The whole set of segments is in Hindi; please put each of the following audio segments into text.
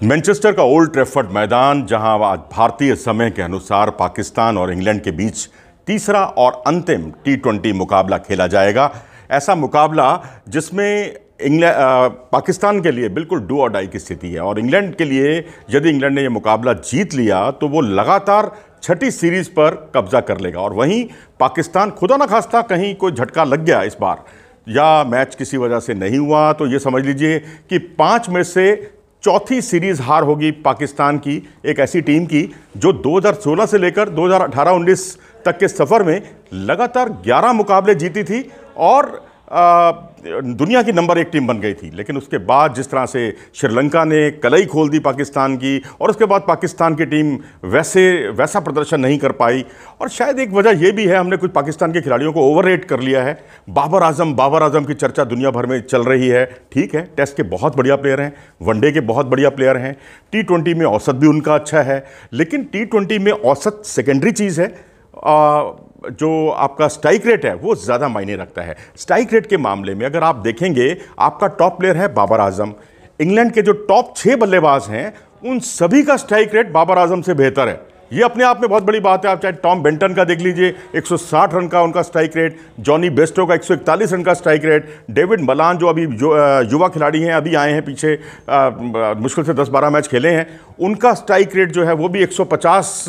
मैनचेस्टर का ओल्ड ट्रैफर्ड मैदान, जहां आज भारतीय समय के अनुसार पाकिस्तान और इंग्लैंड के बीच तीसरा और अंतिम टी20 मुकाबला खेला जाएगा। ऐसा मुकाबला जिसमें पाकिस्तान के लिए बिल्कुल डू और डाई की स्थिति है और इंग्लैंड के लिए यदि इंग्लैंड ने यह मुकाबला जीत लिया तो वो लगातार छठी सीरीज पर कब्जा कर लेगा। और वहीं पाकिस्तान, खुदा न खास्ता कहीं कोई झटका लग गया इस बार या मैच किसी वजह से नहीं हुआ, तो ये समझ लीजिए कि 5 में से चौथी सीरीज हार होगी पाकिस्तान की, एक ऐसी टीम की जो 2016 से लेकर 2018-19 तक के सफर में लगातार 11 मुकाबले जीती थी और दुनिया की नंबर 1 टीम बन गई थी। लेकिन उसके बाद जिस तरह से श्रीलंका ने कलई खोल दी पाकिस्तान की और उसके बाद पाकिस्तान की टीम वैसा प्रदर्शन नहीं कर पाई। और शायद एक वजह यह भी है, हमने कुछ पाकिस्तान के खिलाड़ियों को ओवररेट कर लिया है। बाबर आजम की चर्चा दुनिया भर में चल रही है। ठीक है, टेस्ट के बहुत बढ़िया प्लेयर हैं, वनडे के बहुत बढ़िया प्लेयर हैं, टी20 में औसत भी उनका अच्छा है। लेकिन टी20 में औसत सेकेंडरी चीज़ है, जो आपका स्ट्राइक रेट है वो ज़्यादा मायने रखता है। स्ट्राइक रेट के मामले में अगर आप देखेंगे, आपका टॉप प्लेयर है बाबर आजम। इंग्लैंड के जो टॉप 6 बल्लेबाज हैं उन सभी का स्ट्राइक रेट बाबर आजम से बेहतर है। ये अपने आप में बहुत बड़ी बात है। आप चाहे टॉम बेंटन का देख लीजिए, 160 रन का उनका स्ट्राइक रेट, जॉनी बेस्टो का 141 रन का स्ट्राइक रेट, डेविड मलान जो अभी युवा खिलाड़ी हैं, अभी आए हैं पीछे, मुश्किल से 10-12 मैच खेले हैं, उनका स्ट्राइक रेट जो है वो भी 150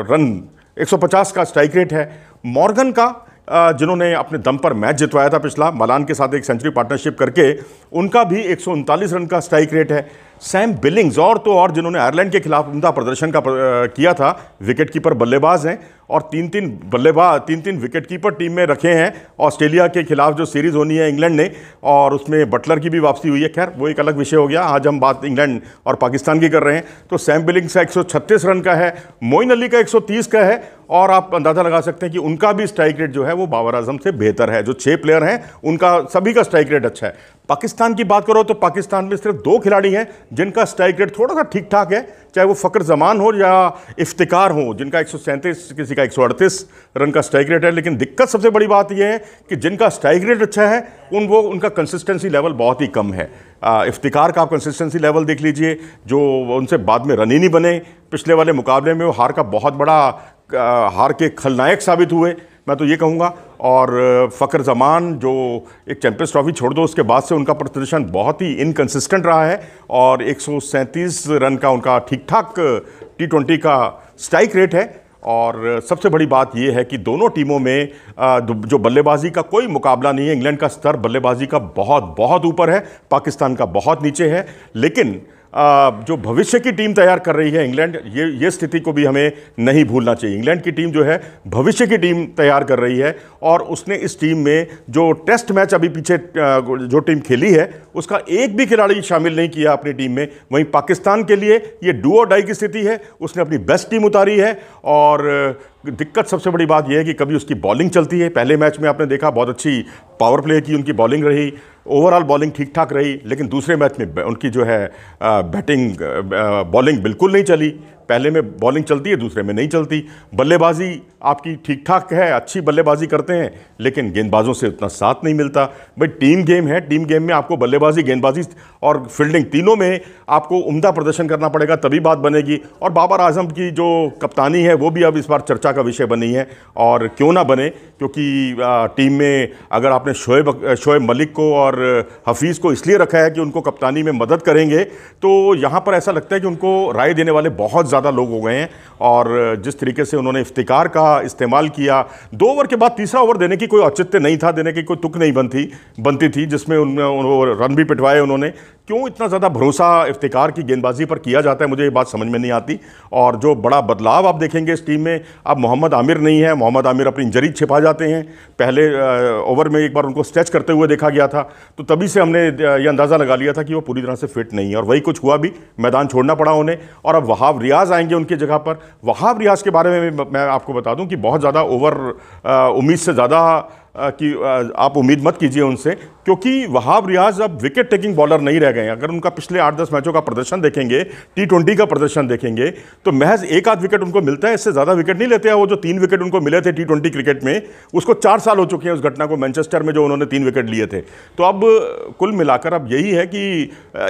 रन 150 का स्ट्राइक रेट है। मॉर्गन का, जिन्होंने अपने दम पर मैच जितवाया था पिछला, मलान के साथ एक सेंचुरी पार्टनरशिप करके, उनका भी 139 रन का स्ट्राइक रेट है। सैम बिलिंग्स और जिन्होंने आयरलैंड के खिलाफ उम्दा प्रदर्शन किया था, विकेटकीपर बल्लेबाज हैं और 3-3 विकेटकीपर टीम में रखे हैं। ऑस्ट्रेलिया के खिलाफ जो सीरीज़ होनी है इंग्लैंड ने, और उसमें बटलर की भी वापसी हुई है, खैर वो एक अलग विषय हो गया। आज हम बात इंग्लैंड और पाकिस्तान की कर रहे हैं। तो सैम बिलिंग्स का 136 रन का है, मोइन अली का 130 का है, और आप अंदाज़ा लगा सकते हैं कि उनका भी स्ट्राइक रेट जो है वो बाबर आजम से बेहतर है। जो 6 प्लेयर हैं उनका सभी का स्ट्राइक रेट अच्छा है। पाकिस्तान की बात करो तो पाकिस्तान में सिर्फ 2 खिलाड़ी हैं जिनका स्ट्राइक रेट थोड़ा सा ठीक ठाक है, चाहे वो फ़खर जमान हो या इफ्तिकार हो, जिनका 137, किसी का 138 रन का स्ट्राइक रेट है। लेकिन दिक्कत सबसे बड़ी बात यह है कि जिनका स्ट्राइक रेट अच्छा है उनका कंसिस्टेंसी लेवल बहुत ही कम है। इफ्तिकार का आप कंसिस्टेंसी लेवल देख लीजिए, जो उनसे बाद में रन ही नहीं बने। पिछले वाले मुकाबले में वो हार का बहुत बड़ा हार के खलनायक साबित हुए, मैं तो ये कहूँगा। और फ़खर जमान जो एक चैंपियंस ट्रॉफी छोड़ दो, उसके बाद से उनका प्रदर्शन बहुत ही इनकंसिस्टेंट रहा है और 137 रन का उनका ठीक ठाक टी20 का स्ट्राइक रेट है। और सबसे बड़ी बात यह है कि दोनों टीमों में जो बल्लेबाजी का कोई मुकाबला नहीं है। इंग्लैंड का स्तर बल्लेबाजी का बहुत बहुत ऊपर है, पाकिस्तान का बहुत नीचे है। लेकिन जो भविष्य की टीम तैयार कर रही है इंग्लैंड, ये स्थिति को भी हमें नहीं भूलना चाहिए। इंग्लैंड की टीम जो है भविष्य की टीम तैयार कर रही है और उसने इस टीम में जो टेस्ट मैच अभी पीछे जो टीम खेली है उसका एक भी खिलाड़ी शामिल नहीं किया अपनी टीम में। वहीं पाकिस्तान के लिए ये डू और डाई की स्थिति है, उसने अपनी बेस्ट टीम उतारी है। और दिक्कत सबसे बड़ी बात यह है कि कभी उसकी बॉलिंग चलती है। पहले मैच में आपने देखा बहुत अच्छी पावर प्ले की उनकी बॉलिंग रही, ओवरऑल बॉलिंग ठीक ठाक रही। लेकिन दूसरे मैच में उनकी जो है बॉलिंग बिल्कुल नहीं चली। पहले में बॉलिंग चलती है, दूसरे में नहीं चलती। बल्लेबाजी आपकी ठीक ठाक है, अच्छी बल्लेबाजी करते हैं, लेकिन गेंदबाजों से उतना साथ नहीं मिलता। भाई टीम गेम है, टीम गेम में आपको बल्लेबाजी, गेंदबाजी और फील्डिंग तीनों में आपको उम्दा प्रदर्शन करना पड़ेगा, तभी बात बनेगी। और बाबर आजम की जो कप्तानी है वो भी अब इस बार चर्चा का विषय बनी है, और क्यों ना बने, क्योंकि टीम में अगर आपने शोएब मलिक को और हफीज़ को इसलिए रखा है कि उनको कप्तानी में मदद करेंगे, तो यहाँ पर ऐसा लगता है कि उनको राय देने वाले बहुत ज़्यादा लोग हो गए हैं। और जिस तरीके से उन्होंने इफ्तिकार का इस्तेमाल किया, 2 ओवर के बाद तीसरा ओवर देने की कोई औचित्य नहीं था, देने की कोई तुक नहीं बनती थी, जिसमें रन भी पिटवाए उन्होंने। क्यों इतना ज़्यादा भरोसा इफ्तिकार की गेंदबाजी पर किया जाता है, मुझे ये बात समझ में नहीं आती। और जो बड़ा बदलाव आप देखेंगे इस टीम में, अब मोहम्मद आमिर नहीं है। मोहम्मद आमिर अपनी इंजरी छिपा जाते हैं। पहले ओवर में एक बार उनको स्ट्रेच करते हुए देखा गया था, तो तभी से हमने ये अंदाज़ा लगा लिया था कि वो पूरी तरह से फिट नहीं है, और वही कुछ हुआ भी, मैदान छोड़ना पड़ा उन्हें। और अब वहाब रियाज आएंगे उनकी जगह पर। वहाब रियाज के बारे में मैं आपको बता दूं कि बहुत ज़्यादा उम्मीद से ज़्यादा आप उम्मीद मत कीजिए उनसे, क्योंकि वहाब रियाज अब विकेट टेकिंग बॉलर नहीं रह गए हैं। अगर उनका पिछले 8-10 मैचों का प्रदर्शन देखेंगे, T20 का प्रदर्शन देखेंगे, तो महज एक आध विकेट उनको मिलता है, इससे ज़्यादा विकेट नहीं लेते हैं। वो जो 3 विकेट उनको मिले थे T20 क्रिकेट में, उसको 4 साल हो चुके हैं उस घटना को, मैनचेस्टर में जो उन्होंने 3 विकेट लिए थे। तो अब कुल मिलाकर अब यही है कि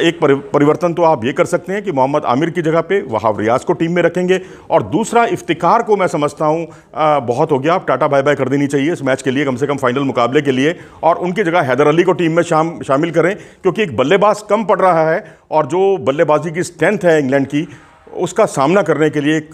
एक परिवर्तन तो आप ये कर सकते हैं कि मोहम्मद आमिर की जगह पे वहाब रियाज को टीम में रखेंगे, और दूसरा इफ्तिकार को मैं समझता हूँ बहुत हो गया, अब टाटा बाय बाय कर देनी चाहिए इस मैच के लिए, कम से कम फाइनल मुकाबले के लिए, और उनकी जगह हैदर अली को टीम में शामिल करें, क्योंकि एक बल्लेबाज कम पड़ रहा है, और जो बल्लेबाजी की स्ट्रेंथ है इंग्लैंड की, उसका सामना करने के लिए, एक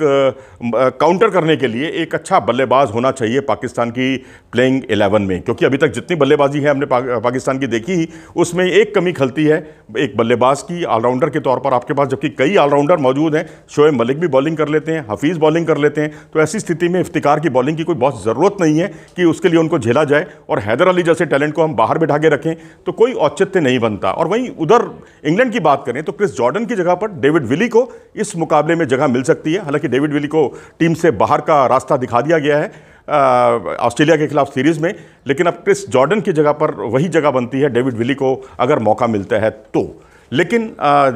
काउंटर करने के लिए एक अच्छा बल्लेबाज होना चाहिए पाकिस्तान की प्लेइंग 11 में। क्योंकि अभी तक जितनी बल्लेबाजी है हमने पाकिस्तान की देखी, उसमें एक कमी खलती है एक बल्लेबाज की, ऑलराउंडर के तौर पर आपके पास जबकि कई ऑलराउंडर मौजूद हैं। शोएब मलिक भी बॉलिंग कर लेते हैं, हफीज़ बॉलिंग कर लेते हैं, तो ऐसी स्थिति में इफ्तिकार की बॉलिंग की कोई बहुत ज़रूरत नहीं है कि उसके लिए उनको झेला जाए, और हैदर अली जैसे टैलेंट को हम बाहर बिठा के रखें तो कोई औचित्य नहीं बनता। और वहीं उधर इंग्लैंड की बात करें तो क्रिस जॉर्डन की जगह पर डेविड विली को इस मुकाबले में जगह मिल सकती है। हालांकि डेविड विली को टीम से बाहर का रास्ता दिखा दिया गया है ऑस्ट्रेलिया के खिलाफ सीरीज में, लेकिन अब क्रिस जॉर्डन की जगह पर वही जगह बनती है डेविड विली को अगर मौका मिलता है तो। लेकिन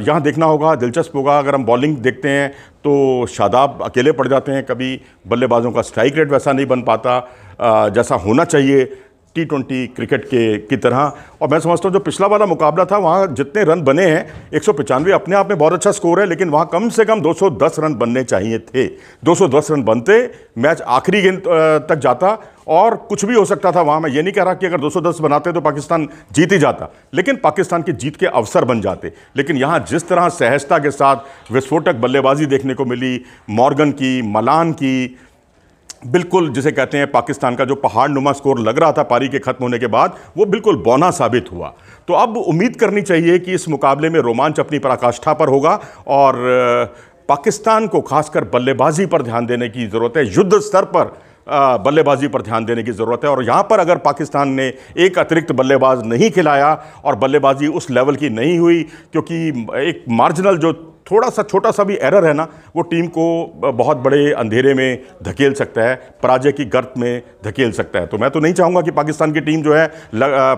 यहाँ देखना होगा, दिलचस्प होगा। अगर हम बॉलिंग देखते हैं तो शादाब अकेले पड़ जाते हैं, कभी बल्लेबाजों का स्ट्राइक रेट वैसा नहीं बन पाता जैसा होना चाहिए T20 क्रिकेट की तरह। और मैं समझता हूँ जो पिछला वाला मुकाबला था, वहाँ जितने रन बने हैं 195 अपने आप में बहुत अच्छा स्कोर है, लेकिन वहाँ कम से कम 210 रन बनने चाहिए थे। 210 रन बनते, मैच आखिरी गेंद तक जाता, और कुछ भी हो सकता था वहाँ। मैं ये नहीं कह रहा कि अगर 210 बनाते तो पाकिस्तान जीत ही जाता, लेकिन पाकिस्तान की जीत के अवसर बन जाते। लेकिन यहाँ जिस तरह सहजता के साथ विस्फोटक बल्लेबाजी देखने को मिली, मॉर्गन की, मलान की, बिल्कुल जिसे कहते हैं पाकिस्तान का जो पहाड़ नुमा स्कोर लग रहा था पारी के खत्म होने के बाद, वो बिल्कुल बौना साबित हुआ। तो अब उम्मीद करनी चाहिए कि इस मुकाबले में रोमांच अपनी पराकाष्ठा पर होगा, और पाकिस्तान को खासकर बल्लेबाजी पर ध्यान देने की ज़रूरत है, युद्ध स्तर पर बल्लेबाजी पर ध्यान देने की ज़रूरत है। और यहाँ पर अगर पाकिस्तान ने एक अतिरिक्त बल्लेबाज नहीं खिलाया और बल्लेबाजी उस लेवल की नहीं हुई, क्योंकि एक मार्जिनल जो थोड़ा सा छोटा सा भी एरर है ना, वो टीम को बहुत बड़े अंधेरे में धकेल सकता है, पराजय की गर्त में धकेल सकता है। तो मैं तो नहीं चाहूँगा कि पाकिस्तान की टीम जो है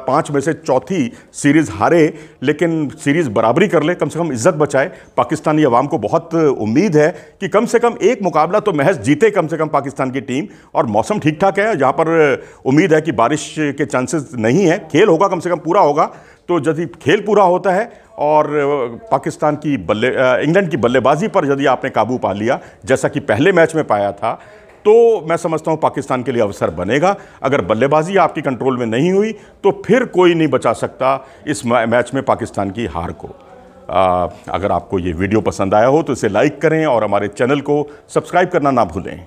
5 में से चौथी सीरीज़ हारे, लेकिन सीरीज़ बराबरी कर ले, कम से कम इज्जत बचाए। पाकिस्तानी अवाम को बहुत उम्मीद है कि कम से कम एक मुकाबला तो महज जीते कम से कम पाकिस्तान की टीम। और मौसम ठीक ठाक है, जहाँ पर उम्मीद है कि बारिश के चांसेस नहीं है, खेल होगा, कम से कम पूरा होगा। तो यदि खेल पूरा होता है और पाकिस्तान की इंग्लैंड की बल्लेबाजी पर यदि आपने काबू पा लिया, जैसा कि पहले मैच में पाया था, तो मैं समझता हूं पाकिस्तान के लिए अवसर बनेगा। अगर बल्लेबाजी आपकी कंट्रोल में नहीं हुई तो फिर कोई नहीं बचा सकता इस मैच में पाकिस्तान की हार को। अगर आपको ये वीडियो पसंद आया हो तो इसे लाइक करें और हमारे चैनल को सब्सक्राइब करना ना भूलें।